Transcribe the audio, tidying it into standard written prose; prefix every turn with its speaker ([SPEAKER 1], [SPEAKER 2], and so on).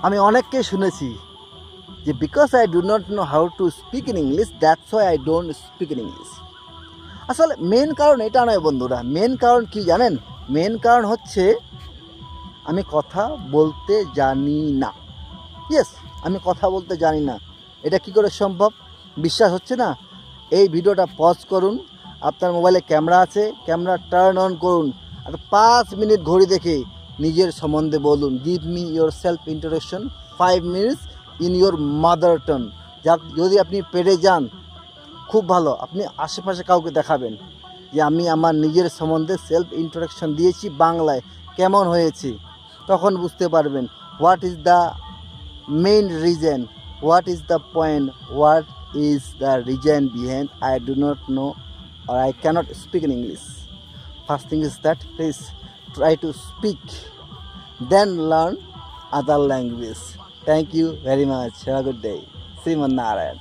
[SPEAKER 1] আমি অনেককে শুনেছি যে because I do not know how to speak in English that's why I don't speak in English. আসলে main কারণ এটা নয় বন্ধুরা, মেন কারণ কি জানেন? মেন কারণ হচ্ছে আমি কথা বলতে জানি না। ইয়েস, আমি কথা বলতে জানি না। এটা কি করে সম্ভব? বিশ্বাস হচ্ছে না? এই ভিডিওটা পজ করুন, আপনার মোবাইলে ক্যামেরা আছে, ক্যামেরা টার্ন অন করুন, আর 5 মিনিট ঘড়ি দেখে নিজের সম্বন্ধে বলুন, give me your self introduction 5 minutes in your mother tongue. যাক, যদি আপনি পেরে যান খুব ভালো, আপনি আশেপাশে কাউকে দেখাবেন যে আমি আমার নিজের সম্বন্ধে সেলফ ইন্ট্রোডাকশন দিয়েছি বাংলায়, কেমন হয়েছে। তখন বুঝতে পারবেন what is the main reason, what is the point, what is the reason behind I do not know or I cannot speak in English. First thing is that please try to speak, then learn other language. Thank you very much. Have a good day. Sriman Narayan.